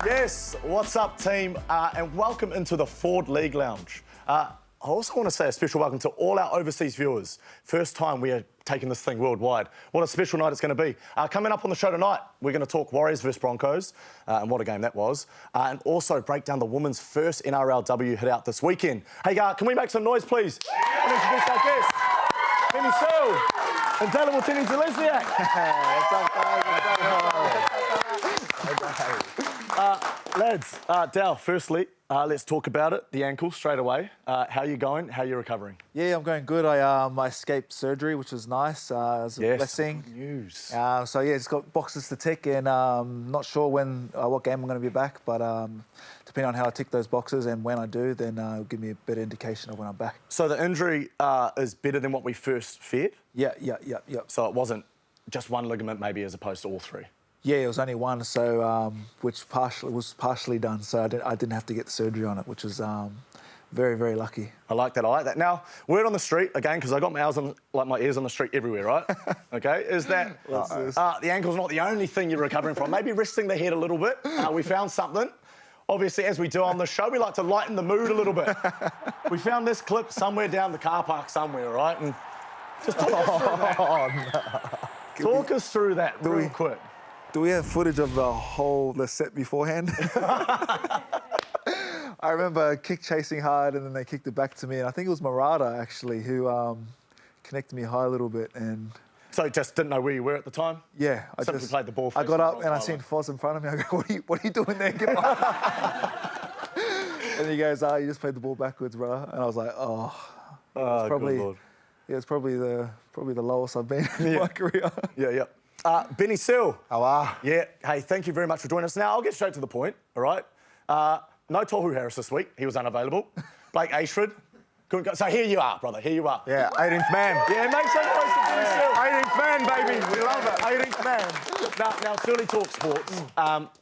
Yes, what's up, team? And welcome into the Ford League Lounge. I also want to say a special welcome to all our overseas viewers. First time we are taking this thing worldwide. What a special night it's going to be. Coming up on the show tonight, we're going to talk Warriors versus Broncos, and what a game that was, and also break down the women's first NRLW hit out this weekend. Hey, can we make some noise, please? I want to introduce our guests, Benny Searle and WATENE-ZELEZNIAK. Lads, Dal, firstly, let's talk about it, the ankle, straight away. How you going? How you recovering? Yeah, I'm going good. I escaped surgery, which was nice. It was a blessing. Good news. So, yeah, it's got boxes to tick, and not sure what game I'm going to be back, but depending on how I tick those boxes and when I do, then it'll give me a better indication of when I'm back. So the injury is better than what we first feared? Yeah. So it wasn't just one ligament maybe as opposed to all three? Yeah, it was only one, so which was partially done, so I didn't have to get the surgery on it, which was very, very lucky. I like that. Now, word on the street, again, because I got my ears on the street everywhere, right? Okay, is that the ankle's not the only thing you're recovering from. Maybe resting the head a little bit. We found something. Obviously, as we do on the show, we like to lighten the mood a little bit. We found this clip somewhere down the car park somewhere, right? And just talk us through that. Talk us through that real quick. Do we have footage of the set beforehand? I remember chasing hard, and then they kicked it back to me, and I think it was Murata actually who connected me high a little bit. And so just didn't know where you were at the time? Yeah, I just played the ball. I got up and I seen Foz in front of me. I go, "What are you doing there?" Get up. And he goes, "You just played the ball backwards, bro." And I was like, "Oh, it's probably, good Lord. Yeah, it's probably the lowest I've been in my career." Yeah. Benny Searle. How are? Yeah. Hey, thank you very much for joining us. Now, I'll get straight to the point, all right? No Tohu Harris this week. He was unavailable. Blake Ashford. Couldn't go. So here you are, brother. Here you are. Yeah, 18th man. Yeah, make some noise for Benny Searle. 18th man, baby. We love it. 18th man. Now, Surely Talk Sports.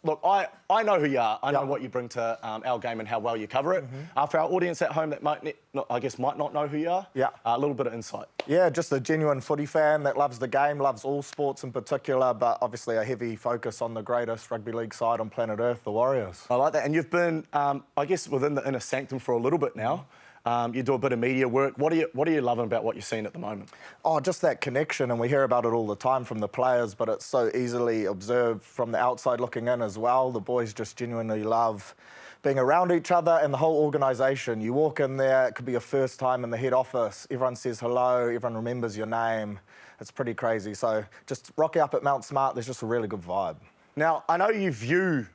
Look, I know who you are. I know what you bring to our game and how well you cover it. For our audience at home that might not know who you are, a little bit of insight. Yeah, just a genuine footy fan that loves the game, loves all sports in particular, but obviously a heavy focus on the greatest rugby league side on planet Earth, the Warriors. I like that. And you've been, I guess, within the inner sanctum for a little bit now. You do a bit of media work. What are you loving about what you're seeing at the moment? Oh, just that connection, and we hear about it all the time from the players, but it's so easily observed from the outside looking in as well. The boys just genuinely love being around each other and the whole organisation. You walk in there, it could be your first time in the head office. Everyone says hello, everyone remembers your name. It's pretty crazy. So just rocking up at Mount Smart, there's just a really good vibe. Now, I know you view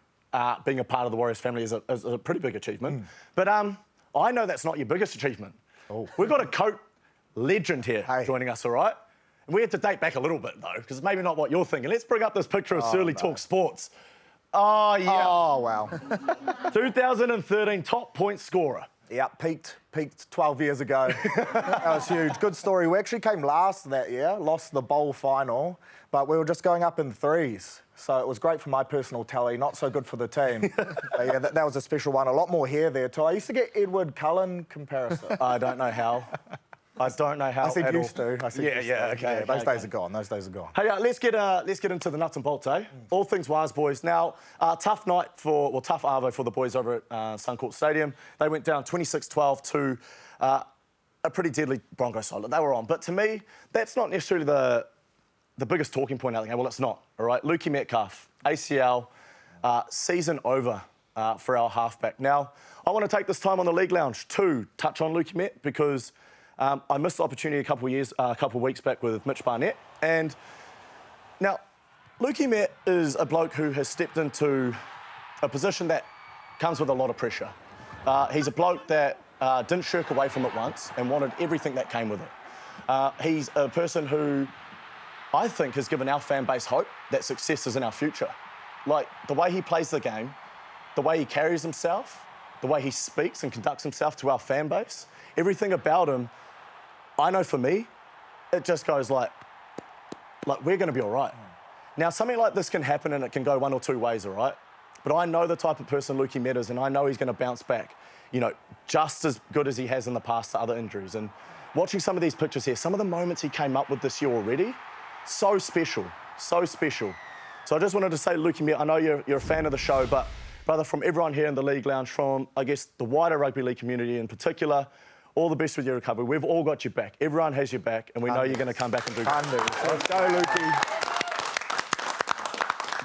being a part of the Warriors family as a pretty big achievement, but I know that's not your biggest achievement. Oh. We've got a coat legend here joining us, all right? And we had to date back a little bit, though, because maybe not what you're thinking. Let's bring up this picture of Surly Talk Sports. Oh, yeah. Oh, wow. 2013 top point scorer. Yeah, peaked 12 years ago. That was huge. Good story. We actually came last that year, lost the bowl final, but we were just going up in threes. So it was great for my personal tally, not so good for the team. But yeah, that was a special one. A lot more hair there too. I used to get Edward Cullen comparison. I don't know how. I said used to. Okay. Those days are gone. Those days are gone. Hey, let's get into the nuts and bolts, eh? All things Wise boys. Now, tough arvo for the boys over at Suncorp Stadium. They went down 26-12 to a pretty deadly Broncos side that they were on. But to me, that's not necessarily the biggest talking point out there. Well, it's not, all right? Metcalf, ACL, season over for our halfback. Now, I want to take this time on the League Lounge to touch on Met because I missed the opportunity a couple of weeks back with Mitch Barnett. And now, Met is a bloke who has stepped into a position that comes with a lot of pressure. He's a bloke that didn't shirk away from it once and wanted everything that came with it. He's a person who I think has given our fan base hope that success is in our future. Like, the way he plays the game, the way he carries himself, the way he speaks and conducts himself to our fan base, everything about him, I know for me, it just goes like we're going to be all right. Now, something like this can happen and it can go one or two ways, all right? But I know the type of person Met is, and I know he's going to bounce back, just as good as he has in the past to other injuries. And watching some of these pictures here, some of the moments he came up with this year already, so special, so special. So I just wanted to say, Met, I know you're a fan of the show, but brother, from everyone here in the League Lounge, from, I guess, the wider rugby league community in particular, all the best with your recovery. We've all got your back. Everyone has your back, and we know you're going to come back and do good. Let's go, Lukey.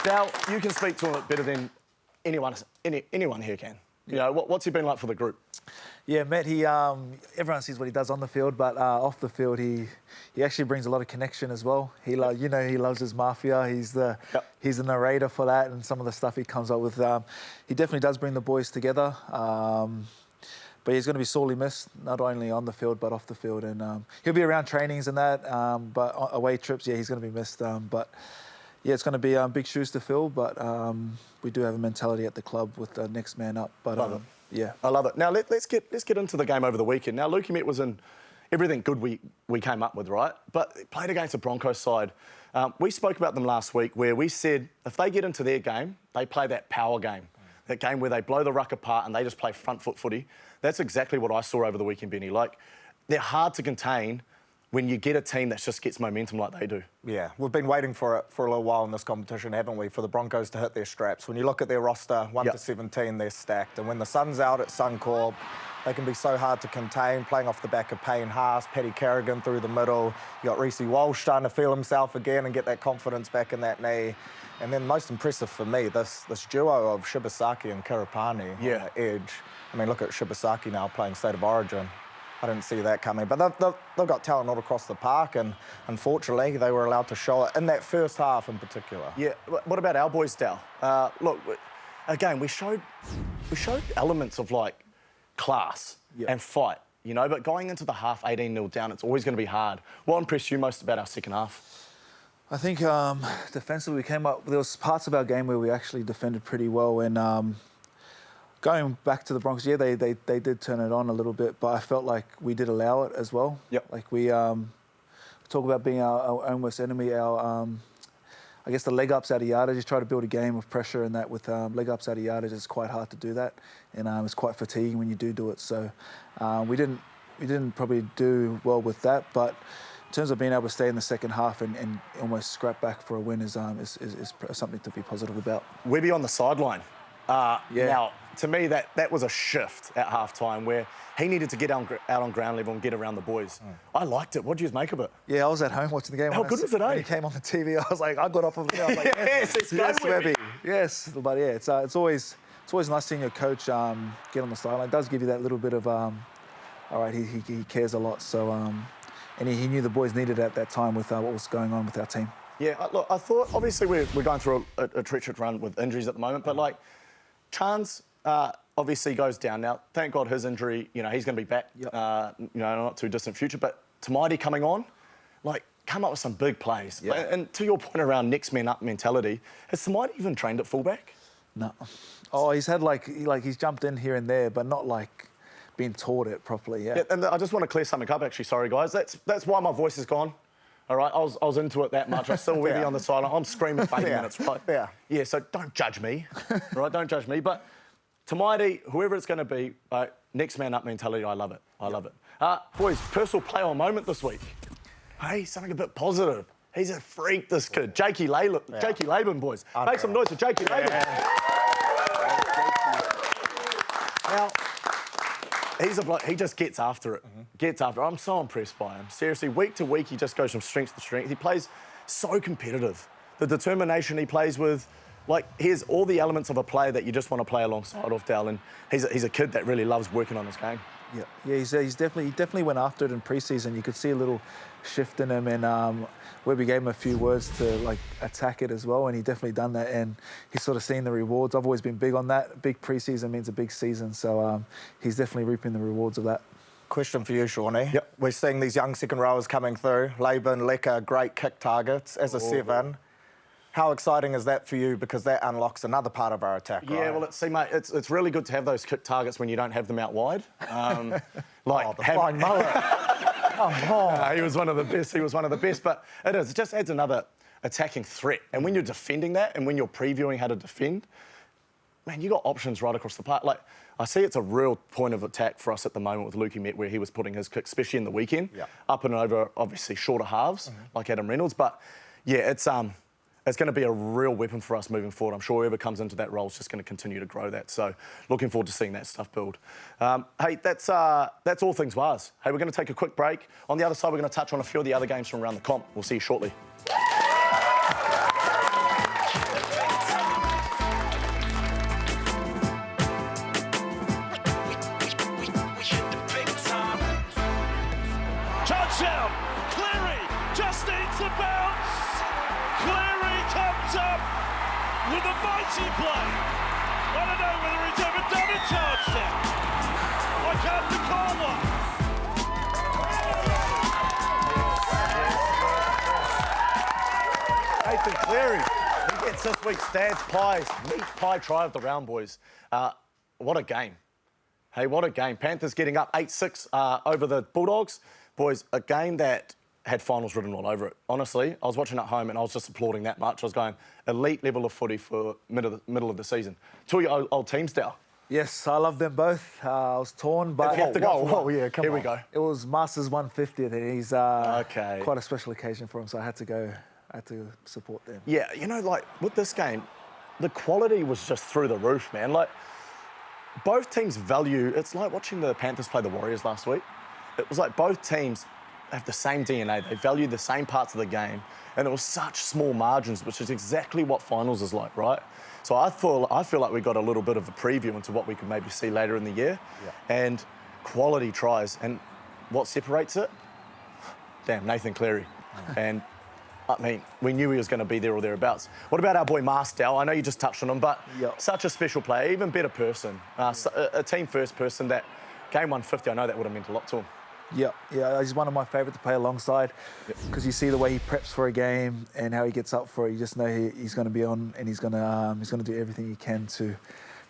Dal, you can speak to him better than anyone here can. You know, what's he been like for the group? Yeah, Matt, everyone sees what he does on the field, but off the field, he actually brings a lot of connection as well. He loves his mafia. He's the narrator for that, and some of the stuff he comes up with. He definitely does bring the boys together. But he's going to be sorely missed, not only on the field, but off the field. And he'll be around trainings and that, but away trips, yeah, he's going to be missed. But yeah, it's going to be big shoes to fill, but we do have a mentality at the club with the next man up. But yeah. I love it. Now, let's get into the game over the weekend. Now, Lukey Met was in everything good we came up with, right? But it played against the Broncos side. We spoke about them last week where we said if they get into their game, they play that power game. That game where they blow the ruck apart and they just play front foot footy. That's exactly what I saw over the weekend, Benny. Like, they're hard to contain when you get a team that just gets momentum like they do. Yeah, we've been waiting for it for a little while in this competition, haven't we, for the Broncos to hit their straps. When you look at their roster, 1 to 17, they're stacked. And when the sun's out at Suncorp, they can be so hard to contain, playing off the back of Payne Haas, Paddy Carrigan through the middle. You got Reece Walsh starting to feel himself again and get that confidence back in that knee. And then most impressive for me, this duo of Shibasaki and Kiripani on the edge. I mean, look at Shibasaki now playing State of Origin. I didn't see that coming. But they've got talent all across the park, and unfortunately, they were allowed to show it in that first half in particular. Yeah, what about our boys, Dal? Look, again, we showed elements of, like, class and fight, you know, but going into the half 18-0 down, it's always going to be hard. What impressed you most about our second half? I think defensively we came up. There was parts of our game where we actually defended pretty well. And going back to the Broncos, yeah, they did turn it on a little bit, but I felt like we did allow it as well. Yep. Like we talk about being our own worst enemy. I guess the leg ups out of yardage. Just try to build a game of pressure, and that with leg ups out of yardage, it's quite hard to do that, and it's quite fatiguing when you do it. So we didn't probably do well with that, but in terms of being able to stay in the second half and almost scrap back for a win is something to be positive about. Webby on the sideline. Now, to me, that was a shift at half-time where he needed to get out on ground level and get around the boys. I liked it. What did you make of it? Yeah, I was at home watching the game. How good was it, When he came on the TV, I was like, I got up on the ground. I was like, yes, Webby. Yes, but yeah, it's always nice seeing your coach get on the sideline. It does give you that little bit of, all right, he cares a lot. So, and he knew the boys needed it at that time with what was going on with our team. Yeah, look, I thought, obviously, we're going through a treacherous run with injuries at the moment, but, like, Chance obviously goes down now. Thank God his injury, you know, he's going to be back, you know, not too distant future. But Tamaiti coming on, like, come up with some big plays. Yeah. And to your point around next man up mentality, has Tamaiti even trained at fullback? No. Oh, he's had, he's jumped in here and there, but not, being taught it properly, yeah. And I just want to clear something up, actually. Sorry, guys. That's why my voice is gone. All right, I was into it that much. I still Webby on the sideline. I'm screaming for 80 minutes, right? Yeah, so don't judge me, right? Don't judge me. But Tamaiti, whoever it's going to be, next man up mentality, I love it. I love it. Boys, personal player moment this week. Hey, something a bit positive. He's a freak, this kid. Jakey Laban, boys. Make some noise for Jakey Laban. Now, he's a bloke, he just gets after it. Gets after it. I'm so impressed by him. Seriously, week to week, he just goes from strength to strength. He plays so competitive. The determination he plays with, like, here's all the elements of a player that you just want to play alongside of Dal, and he's a kid that really loves working on his game. Yeah, he definitely went after it in pre-season. You could see a little shift in him, and Webby gave him a few words to attack it as well, and he definitely done that, and he's sort of seen the rewards. I've always been big on that. Big pre-season means a big season, so he's definitely reaping the rewards of that. Question for you, Shawnee. Yep. We're seeing these young second rowers coming through. Laban, Leka, great kick targets as a 7. How exciting is that for you? Because that unlocks another part of our attack, right? Yeah, well, mate, it's really good to have those kick targets when you don't have them out wide. The flying mullet. He was one of the best. But it just adds another attacking threat. And when you're defending that and when you're previewing how to defend, man, you got options right across the park. Like, I see it's a real point of attack for us at the moment with Lukey Met, where he was putting his kick, especially in the weekend, up and over, obviously, shorter halves, like Adam Reynolds. But, yeah, it's it's going to be a real weapon for us moving forward. I'm sure whoever comes into that role is just going to continue to grow that. So looking forward to seeing that stuff build. Hey, that's all things WAS. Hey, we're going to take a quick break. On the other side, we're going to touch on a few of the other games from around the comp. We'll see you shortly. Touchdown! Cleary just needs the bounce. Cleary comes up with a mighty play. I don't know whether he's ever done a touchdown. I can't recall one. Nathan Cleary, he gets this week's Dad's Pies meat pie try of the round, boys. What a game. Hey, what a game. Panthers getting up 8-6 over the Bulldogs. Boys, a game that had finals written all over it. Honestly, I was watching at home and I was just applauding that much. I was going, elite level of footy for middle of the season. Two of your old teams, Dow. Yes, I love them both. I was torn, but You have to go for one. yeah, come Here on. we go. it was Masters 150th, and he's Okay. quite a special occasion for him, so I had to go. I had to support them. Yeah, you know, like, with this game, the quality was just through the roof, man. Like, both teams value... It's like watching the Panthers play the Warriors last week. It was like both teams have the same DNA. They value the same parts of the game. And it was such small margins, which is exactly what finals is like, right? So I feel like we got a little bit of a preview into what we could maybe see later in the year. Yeah. And quality tries. And what separates it? Damn, Nathan Cleary. And... I mean, we knew he was going to be there or thereabouts. What about our boy Marsdell? I know you just touched on him, but such a special player, even better person. A team first person that game 150, I know that would have meant a lot to him. Yeah, he's one of my favourite to play alongside because you see the way he preps for a game and how he gets up for it. You just know he's going to be on and he's going to do everything he can to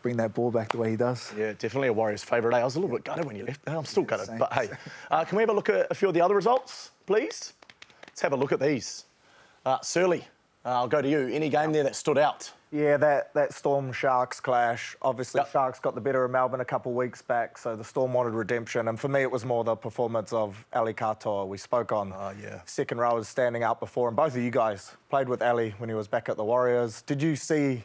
bring that ball back the way he does. Yeah, definitely a Warriors favourite. I was a little bit gutted when you left. I'm still gutted, but hey. Can we have a look at a few of the other results, please? Let's have a look at these. SEARLE, I'll go to you. Any game there that stood out? Yeah, that Storm-Sharks clash. Obviously, Sharks got the better of Melbourne a couple of weeks back, so the Storm wanted redemption. And for me, it was more the performance of Alic Katoa. We spoke on second rowers standing out before, and both of you guys played with Ali when he was back at the Warriors. Did you see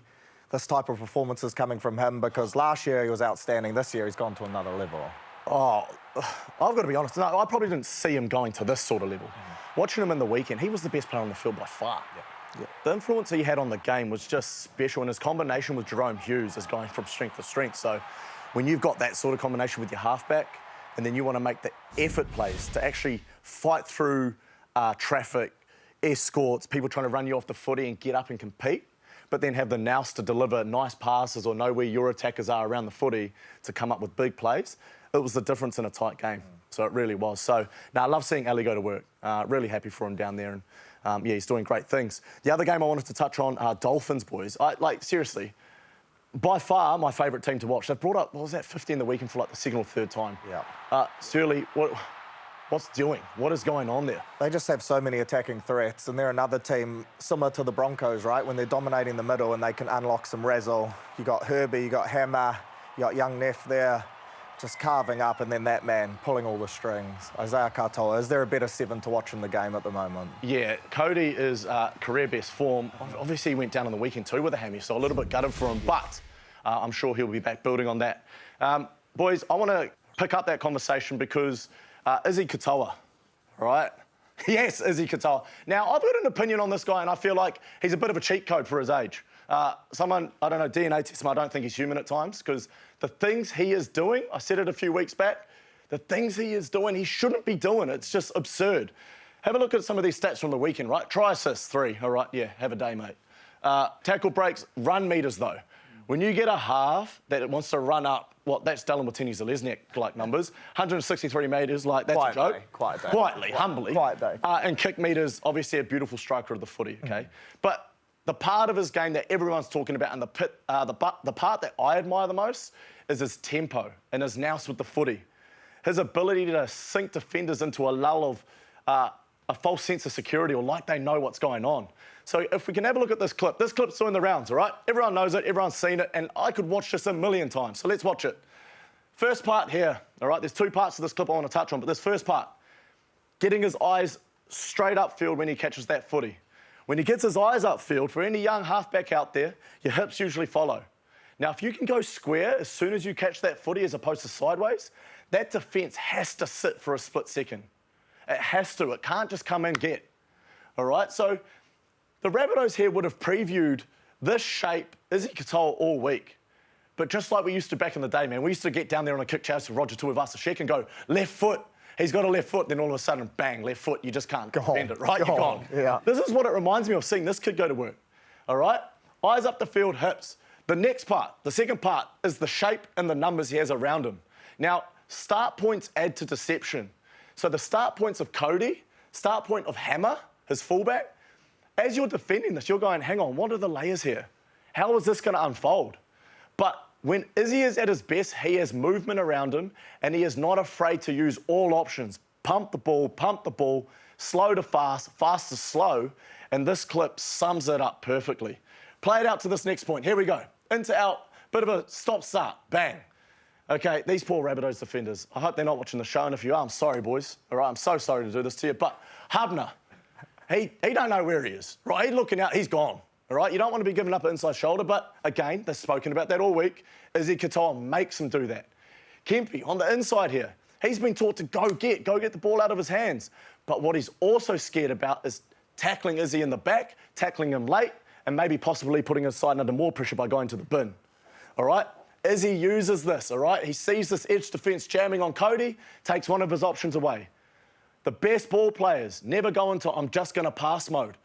this type of performances coming from him? Because last year he was outstanding. This year he's gone to another level. Oh, I've got to be honest. No, I probably didn't see him going to this sort of level. Watching him in the weekend, he was the best player on the field by far. The influence he had on the game was just special, and his combination with Jerome Hughes is going from strength to strength. So when you've got that sort of combination with your halfback, and then you want to make the effort plays to actually fight through traffic, escorts, people trying to run you off the footy and get up and compete, but then have the nous to deliver nice passes or know where your attackers are around the footy to come up with big plays, it was the difference in a tight game. So it really was. So, I love seeing Ali go to work. Really happy for him down there. And, he's doing great things. The other game I wanted to touch on are Dolphins, boys. Seriously, by far my favourite team to watch. They've brought up, what was that, 50 in the weekend for like the second or third time. SEARLE, what's doing? What is going on there? They just have so many attacking threats, and they're another team similar to the Broncos, right? When they're dominating the middle and they can unlock some razzle. You got Herbie, you got Hammer, you got young Neff there, just carving up, and then that man pulling all the strings. Izaiya Katoa, is there a better seven to watch in the game at the moment? Yeah, Cody is career best form. Obviously, he went down on the weekend too with a hammy, so a little bit gutted for him, but I'm sure he'll be back building on that. Boys, I want to pick up that conversation because Izaiya Katoa, right? Yes, Izaiya Katoa. Now, I've got an opinion on this guy, and I feel like he's a bit of a cheat code for his age. Someone, I don't know, DNA test him, I don't think he's human at times, because the things he is doing, I said it a few weeks back, the things he is doing, he shouldn't be doing. It's just absurd. Have a look at some of these stats from the weekend, right? Try assists, 3. All right, yeah, have a day, mate. Tackle breaks, run meters, though. When you get a half that wants to run up, that's WATENE-ZELEZNIAK-like numbers, 163 metres, like, that's a joke. Quietly, humbly. Quiet day. And kick meters, obviously a beautiful striker of the footy, okay? But the part of his game that everyone's talking about and the part that I admire the most is his tempo and his nous with the footy. His ability to sink defenders into a lull of a false sense of security or like they know what's going on. So if we can have a look at this clip's doing the rounds, all right? Everyone knows it, everyone's seen it, and I could watch this a million times, so let's watch it. First part here, all right? There's 2 parts to this clip I want to touch on, but this first part, getting his eyes straight upfield when he catches that footy. When he gets his eyes upfield, for any young halfback out there, your hips usually follow. Now, if you can go square as soon as you catch that footy as opposed to sideways, that defence has to sit for a split second. It has to. It can't just come and get. All right? So the Rabbitohs here would have previewed this shape, Izaiya Katoa, all week. But just like we used to back in the day, man, we used to get down there on a kick chase to Roger Tuivasa-Sheck and go, left foot. He's got a left foot, then all of a sudden, bang, left foot. You just can't defend it, right? You're gone. Yeah. This is what it reminds me of seeing this kid go to work. All right? Eyes up the field, hips. The next part, the second part, is the shape and the numbers he has around him. Now, start points add to deception. So the start points of Cody, start point of Hammer, his fullback, as you're defending this, you're going, hang on, what are the layers here? How is this going to unfold? But when Izzy is at his best, he has movement around him and he is not afraid to use all options. Pump the ball, slow to fast, fast to slow, and this clip sums it up perfectly. Play it out to this next point. Here we go. Into out, bit of a stop-start, bang. Okay, these poor Rabbitohs defenders. I hope they're not watching the show, and if you are, I'm sorry, boys. All right, I'm so sorry to do this to you, but Hubner, he don't know where he is, right? He's looking out, he's gone. All right, you don't want to be giving up an inside shoulder, but again, they've spoken about that all week. Izaiya Katoa makes him do that. Kempe on the inside here, he's been taught to go get the ball out of his hands. But what he's also scared about is tackling Izzy in the back, tackling him late, and maybe possibly putting his side under more pressure by going to the bin. All right, Izzy uses this, all right? He sees this edge defence jamming on Cody, takes one of his options away. The best ball players never go into I'm just going to pass mode.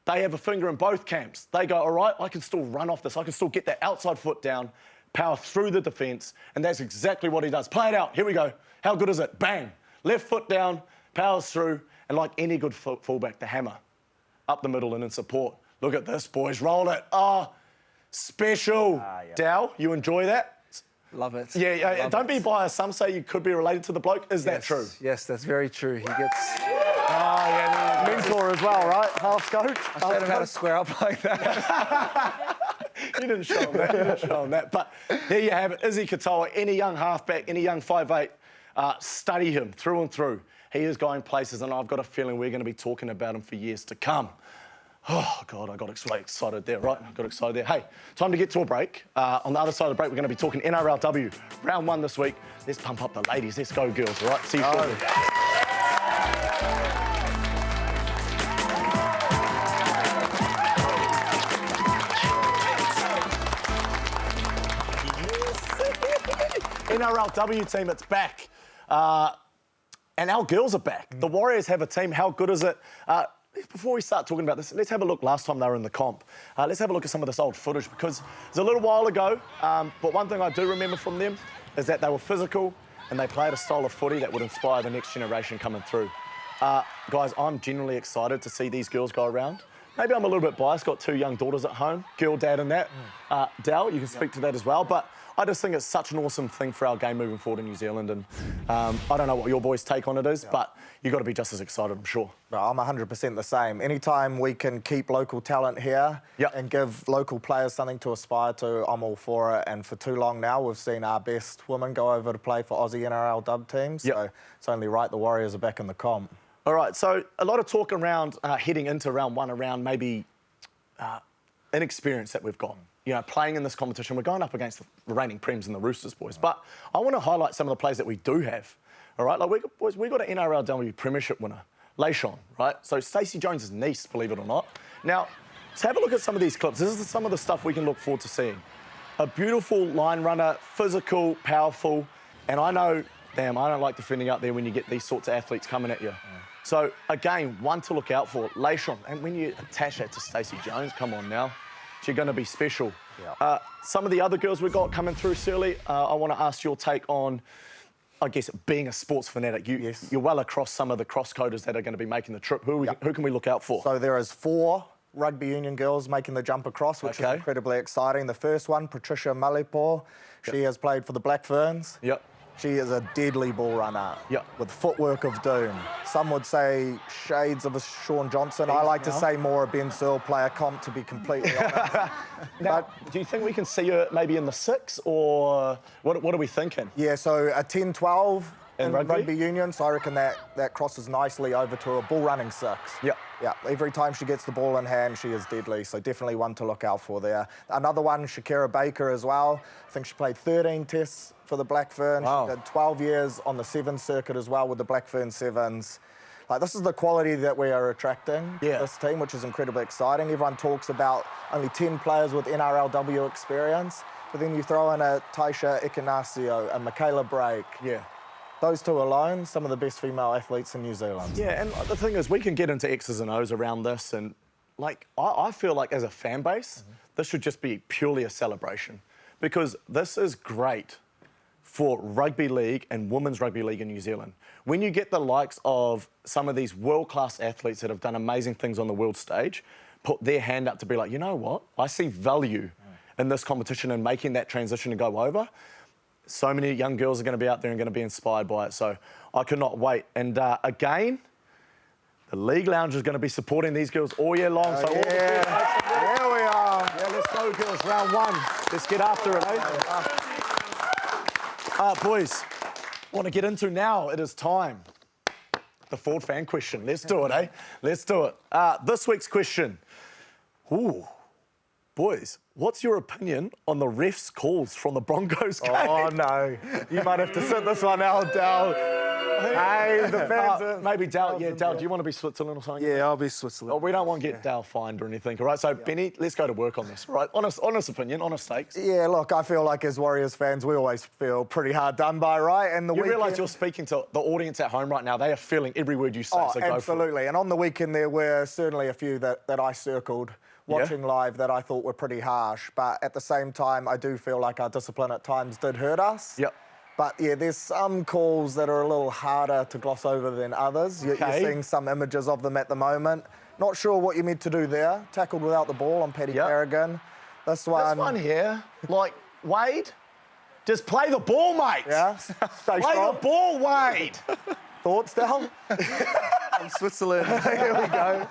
They have a finger in both camps. They go, all right, I can still run off this. I can still get that outside foot down, power through the defence, and that's exactly what he does. Play it out. Here we go. How good is it? Bang. Left foot down, powers through, and like any good fullback, the hammer, up the middle and in support. Look at this, boys. Roll it. Oh, special. Yeah. Dal, you enjoy that? Love it. Yeah, don't be biased. Some say you could be related to the bloke. Is that true? Yes, that's very true. He gets... Mentor as well, right? Half scope. I showed him how to square up like that. You didn't show him that. But there you have it. Izaiya Katoa, any young halfback, any young 5'8", study him through and through. He is going places, and I've got a feeling we're going to be talking about him for years to come. Oh, God, I got excited there, right? I got excited there. Hey, time to get to a break. On the other side of the break, we're going to be talking NRLW. Round 1 this week. Let's pump up the ladies. Let's go, girls, all right? See you shortly. NRLW team, it's back. And our girls are back. The Warriors have a team. How good is it? Before we start talking about this, let's have a look last time they were in the comp. Let's have a look at some of this old footage because it's a little while ago, but one thing I do remember from them is that they were physical and they played a style of footy that would inspire the next generation coming through. Guys, I'm genuinely excited to see these girls go around. Maybe I'm a little bit biased, got 2 young daughters at home, girl, dad and that. Dal, you can speak to that as well, but I just think it's such an awesome thing for our game moving forward in New Zealand. And I don't know what your boys' take on it is, but you've got to be just as excited, I'm sure. No, I'm 100% the same. Anytime we can keep local talent here and give local players something to aspire to, I'm all for it. And for too long now, we've seen our best women go over to play for Aussie NRLW teams. So it's only right the Warriors are back in the comp. All right, so a lot of talk around heading into round 1 around maybe inexperience that we've got. You know, playing in this competition, we're going up against the reigning Prems and the Roosters, boys. But I want to highlight some of the players that we do have. All right, like we got an NRLW Premiership winner, Shaun, right? So Stacey Jones' niece, believe it or not. Now, let's have a look at some of these clips. This is some of the stuff we can look forward to seeing. A beautiful line runner, physical, powerful, and I know, damn, I don't like defending out there when you get these sorts of athletes coming at you. So again, one to look out for, Shaun. And when you attach that to Stacey Jones, come on now. She's going to be special. Some of the other girls we've got coming through, Siarle, I want to ask your take on, I guess, being a sports fanatic. You're well across some of the cross-coders that are going to be making the trip. Who can we look out for? So there is 4 rugby union girls making the jump across, which is incredibly exciting. The first one, Patricia Malipo, she has played for the Black Ferns. She is a deadly ball runner with footwork of doom. Some would say shades of a Shaun Johnson. I like to say more a Ben Searle player comp, to be completely honest. Now, do you think we can see her maybe in the 6, or what are we thinking? Yeah, so a 10-12 in rugby union, so I reckon that crosses nicely over to a bull running 6. Yeah, every time she gets the ball in hand, she is deadly. So definitely one to look out for there. Another one, Shakira Baker as well. I think she played 13 tests for the Blackfern. Wow. She did 12 years on the Sevens circuit as well with the Blackfern Sevens. Like, this is the quality that we are attracting to this team, which is incredibly exciting. Everyone talks about only 10 players with NRLW experience, but then you throw in a Taisha Ikenasio, a Michaela Brake. Yeah. Those two alone, some of the best female athletes in New Zealand. Yeah, and the thing is, we can get into X's and O's around this, and like I feel like as a fan base, this should just be purely a celebration, because this is great for rugby league and women's rugby league in New Zealand. When you get the likes of some of these world-class athletes that have done amazing things on the world stage, put their hand up to be like, you know what, I see value in this competition and making that transition to go over. So many young girls are going to be out there and going to be inspired by it. So I cannot wait. And again, the League Lounge is going to be supporting these girls all year long. So all the There we are. yeah, let's go, girls. Round one. Let's get after it, eh? Boys, want to get into now. It is time. The Ford fan question. Let's do it, eh? Let's do it. This week's question. Ooh. Boys, what's your opinion on the refs' calls from the Broncos game? Oh, no. You might have to sit this one out, Dal. Hey, the fans maybe Dal. Yeah, Dal, do you want to be Switzerland or something? Yeah, I'll be Switzerland. Oh, we don't want to get Dal fined or anything, all right? So, Benny, let's go to work on this, all right? Honest opinion, honest takes. Yeah, look, I feel like as Warriors fans, we always feel pretty hard done by, right? And the You weekend... realise you're speaking to the audience at home right now. They are feeling every word you say, Oh, so go for it. absolutely. And on the weekend, there were certainly a few that I circled watching live that I thought were pretty harsh. But at the same time, I do feel like our discipline at times did hurt us. Yep. But, yeah, there's some calls that are a little harder to gloss over than others. You're seeing some images of them at the moment. Not sure what you meant to do there. Tackled without the ball on Paddy Carrigan. This one here, like, Wade, just play the ball, mate. Yeah, stay Play strong. the ball, Wade. Thoughts, Dal? Switzerland. Here we go.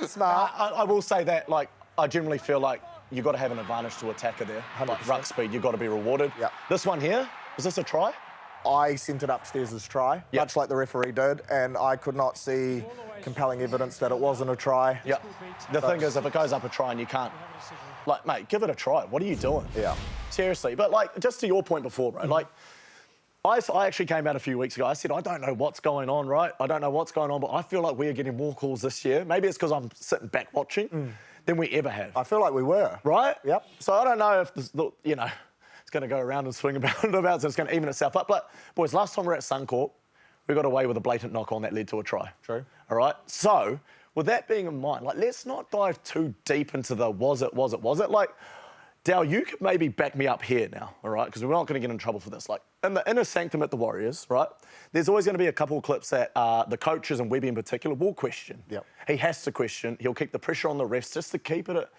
Smart. I will say that, like, I generally feel like you've got to have an advantage to attacker there. 100%. Like, ruck speed, you've got to be rewarded. Yep. This one here, is this a try? I sent it upstairs as try, much like the referee did, and I could not see compelling evidence that it wasn't a try. Yeah. The thing is, if it goes up a try and you can't, like, mate, give it a try. What are you doing? Yeah. Seriously. But, like, just to your point before, bro, like, I actually came out a few weeks ago. I said, I don't know what's going on, right? I don't know what's going on, but I feel like we are getting more calls this year. Maybe it's because I'm sitting back watching than we ever have. I feel like we were. Right? Yep. So I don't know if, it's going to go around and swing about and about, so it's going to even itself up. But, boys, last time we were at Suncorp, we got away with a blatant knock-on that led to a try. True. All right? So, with that being in mind, like, let's not dive too deep into the was it? Like, Dal, you could maybe back me up here now, all right? Because we're not going to get in trouble for this. Like, in the inner sanctum at the Warriors, right, there's always going to be a couple of clips that the coaches, and Webby in particular, will question. Yep. He has to question. He'll keep the pressure on the refs just to keep it at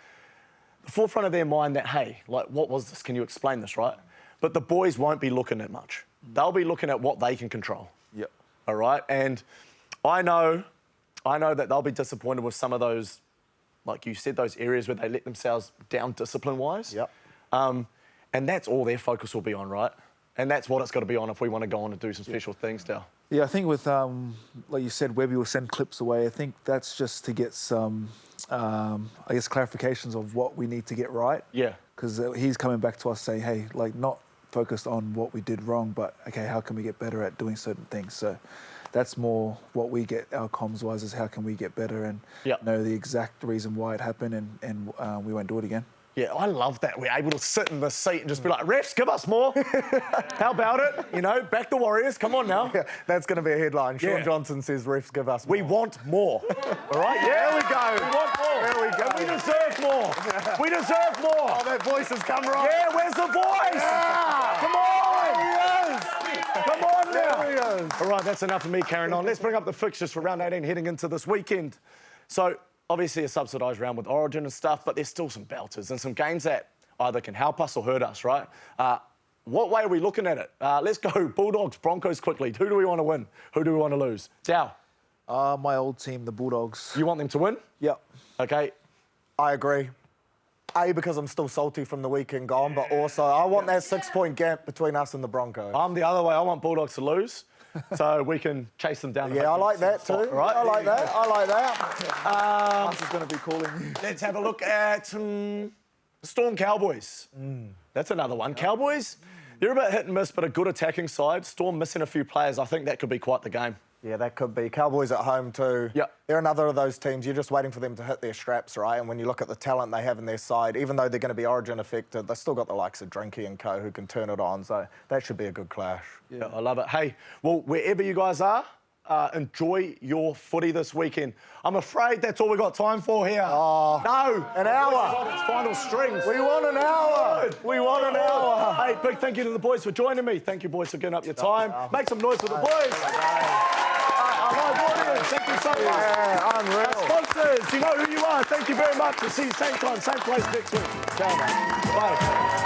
the forefront of their mind that, hey, like, what was this? Can you explain this, right? But the boys won't be looking at much. They'll be looking at what they can control. Yep. All right? And I know that they'll be disappointed with some of those, like you said, those areas where they let themselves down discipline-wise. Yep. And that's all their focus will be on, right? And that's what it's got to be on if we want to go on and do some special things, Dal. Yeah, I think with, like you said, Webby will send clips away. I think that's just to get some, I guess, clarifications of what we need to get right. Yeah. Because he's coming back to us saying, hey, like, not focused on what we did wrong, but, okay, how can we get better at doing certain things? So that's more what we get our comms-wise is how can we get better and know the exact reason why it happened and we won't do it again. Yeah, I love that. We're able to sit in the seat and just be like, refs, give us more. How about it? You know, back the Warriors. Come on now. Yeah, that's going to be a headline. Shaun Yeah. Johnson says refs give us more. We want more. All right? Yeah, There we go. We want more. There we go. And we deserve more. We deserve more. Oh, that voice has come right. Yeah, where's the voice? Yeah. Come on. There he is. Come on now. There he is. All right, that's enough of me carrying on. Let's bring up the fixtures for round 18 heading into this weekend. So, obviously a subsidised round with Origin and stuff, but there's still some belters and some games that either can help us or hurt us, right? What way are we looking at it? Let's go Bulldogs, Broncos quickly. Who do we want to win? Who do we want to lose? Dal, My old team, the Bulldogs. you want them to win? Yep. Okay. I agree. Because I'm still salty from the weekend gone, but also I want that 6-point gap between us and the Broncos. I'm the other way. I want Bulldogs to lose. so we can chase them down. Yeah, I like that too. Right? I like that. I like that. Us is going to be calling you. Let's have a look at Storm Cowboys. That's another one. Cowboys, they're a bit hit and miss, but a good attacking side. Storm missing a few players. I think that could be quite the game. Yeah, that could be. Cowboys at home too. Yeah. They're another of those teams, you're just waiting for them to hit their straps, right? And when you look at the talent they have in their side, even though they're going to be Origin affected, they've still got the likes of Drinky and co who can turn it on. So that should be a good clash. Yeah, I love it. Hey, well, wherever you guys are, enjoy your footy this weekend. I'm afraid that's all we got time for here. Oh, no. an hour. On its final strings. We want an hour. We want an hour. Hey, big thank you to the boys for joining me. Thank you, boys, for giving up your time. Make some noise for the boys. Alic Warriors, thank you so much. Yeah, unreal. Sponsors, you know who you are. Thank you very much. We'll see you same time, same place next week. Ciao, mate. Bye.